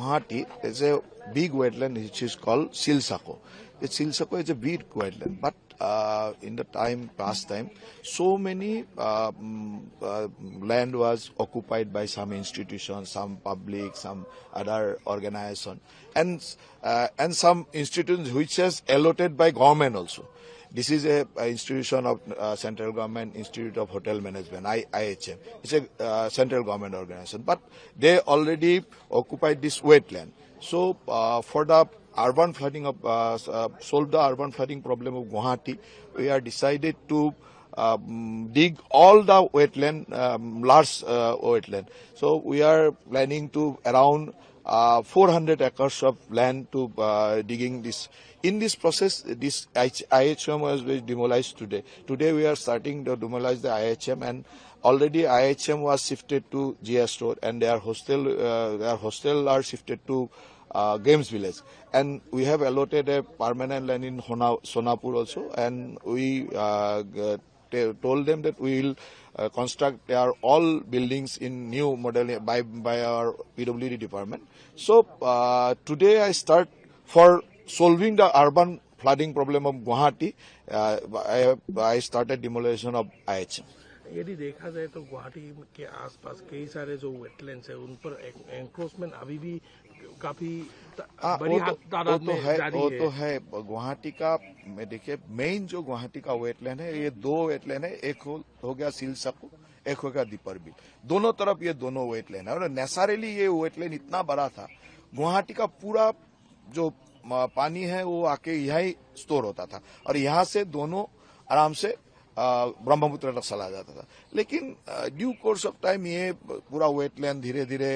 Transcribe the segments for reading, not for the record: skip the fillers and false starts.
Guwahati, there's a big wetland which is called Silsako. The Silsako is a big wetland, but in the past time, so many land was occupied by some institutions, some public, some other organization, and some institutions which is allotted by government also. This is a institution of Central Government Institute of Hotel Management, IHM. It's a central government organization, but they already occupied this wetland. So for the urban flooding solve the urban flooding problem of Guwahati, we are decided to dig all the wetland, large wetland. So we are planning to around 400 acres of land to digging this. In this process, this IHM was demolished today. Today we are starting to demolish the IHM, and already IHM was shifted to GS Road, and their hostel are shifted to Games Village. And we have allotted a permanent land in Sonapur also, and we told them that we will construct their all buildings in new model by our PWD department. So today I start for solving the urban flooding problem of Guwahati. I started demolition of IHM. यदि देखा जाए तो गुवाहाटी के आसपास कई सारे जो wetlands है उन पर एंक्रोचमेंट अभी भी काफी बड़ी तादाद में जारी है। वो तो है गुवाहाटी का। मैं देखिए मेन जो गुवाहाटी का वेटलैंड है, ये दो वेटलैंड है, एक हो गया सिलसको, एक हो गया दीपरबिल। दोनों तरफ ये दोनों वेटलैंड है, और नेचुरली ये वेटलैंड इतना बड़ा था, गुवाहाटी का पूरा जो पानी है वो आके यहाँ ही स्टोर होता था, और यहाँ से दोनों आराम से ब्रह्मपुत्र तक चला जाता था। लेकिन ड्यू कोर्स ऑफ टाइम ये पूरा वेटलैंड धीरे धीरे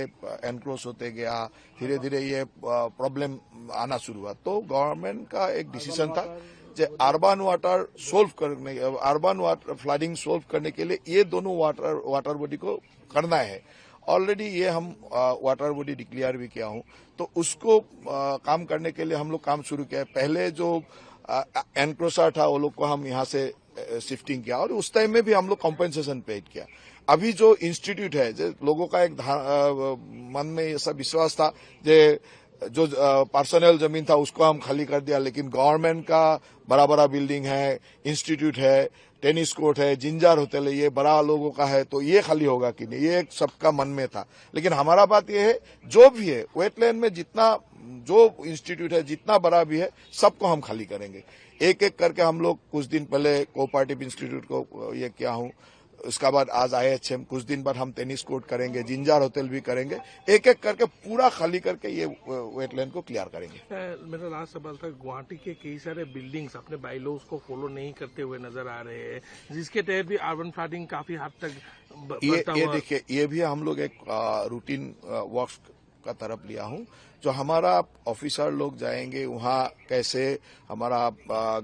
एनक्रोच होते गया, धीरे धीरे ये प्रॉब्लम आना शुरू हुआ। तो गवर्नमेंट का एक डिसीजन था कि अर्बन वाटर फ्लडिंग सोल्व करने के लिए ये दोनों वाटर बॉडी को करना है। ऑलरेडी ये हम वाटर बॉडी डिक्लेयर भी किया हूं, तो उसको काम करने के लिए हम लोग काम शुरू किया है। पहले जो एनक्रोचर था वो लोग को हम यहाँ से शिफ्टिंग किया, और उस टाइम में भी हम लोग कॉम्पेंसेशन पेड किया। अभी जो इंस्टीट्यूट है, जो लोगों का एक मन में ऐसा विश्वास था जो पर्सनल जमीन था उसको हम खाली कर दिया, लेकिन गवर्नमेंट का बड़ा बड़ा बिल्डिंग है, इंस्टीट्यूट है, टेनिस कोर्ट है, जिंजार होटल है, ये बड़ा लोगों का है, तो ये खाली होगा कि नहीं, ये सबका मन में था। लेकिन हमारा बात ये है, जो भी है वेटलैंड में जितना जो इंस्टीट्यूट है, जितना बड़ा भी है, सबको हम खाली करेंगे। एक एक करके हम लोग कुछ दिन पहले कोऑपरेटिव इंस्टीट्यूट को ये किया हूं, उसका बाद आज IHM, कुछ दिन बाद हम टेनिस कोर्ट करेंगे, जिंजार होटल भी करेंगे। एक एक करके पूरा खाली करके ये वेटलैंड को क्लियर करेंगे। मेरा लास्ट सवाल था, गुवाहाटी के कई सारे बिल्डिंग्स अपने बायलॉज को फॉलो नहीं करते हुए नजर आ रहे हैं, जिसके तहत भी अर्बन फ्लडिंग काफी हद तक ये देखिए, ये भी हम लोग एक रूटीन वर्क का तरफ लिया हूं। जो हमारा ऑफिसर लोग जाएंगे वहां कैसे हमारा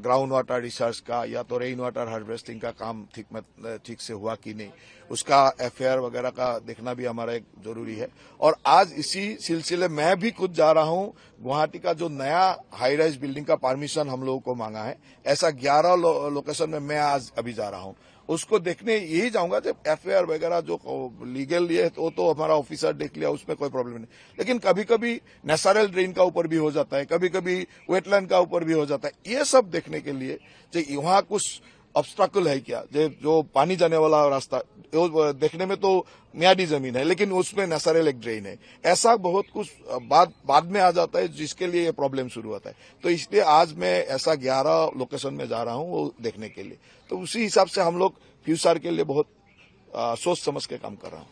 ग्राउंड वाटर रिसर्च का या तो रेन वाटर हार्वेस्टिंग का काम ठीक से हुआ कि नहीं, उसका FAR वगैरह का देखना भी हमारा एक जरूरी है। और आज इसी सिलसिले मैं भी खुद जा रहा हूं, गुवाहाटी का जो नया हाई राइज बिल्डिंग का परमिशन हम लोगों को मांगा है, ऐसा 11 लोकेशन में मैं आज अभी जा रहा हूं। उसको देखने यही जाऊंगा जब FAR वगैरह जो लीगल ये तो हमारा ऑफिसर देख लिया, उसमें कोई प्रॉब्लम नहीं। लेकिन कभी कभी नेचुरल ड्रेन का ऊपर भी हो जाता है, कभी कभी वेटलैंड का ऊपर भी हो जाता है। ये सब देखने के लिए वहां कुछ ऑब्स्ट्रकल है क्या, जो पानी जाने वाला रास्ता देखने में तो मियादी जमीन है, लेकिन उसमें नेचुरल एक ड्रेन है, ऐसा बहुत कुछ बाद में आ जाता है, जिसके लिए ये प्रॉब्लम शुरू होता है। तो इसलिए आज मैं ऐसा 11 लोकेशन में जा रहा हूं वो देखने के लिए। तो उसी हिसाब से हम लोग फ्यूचर के लिए बहुत सोच समझ के काम कर रहा हूं।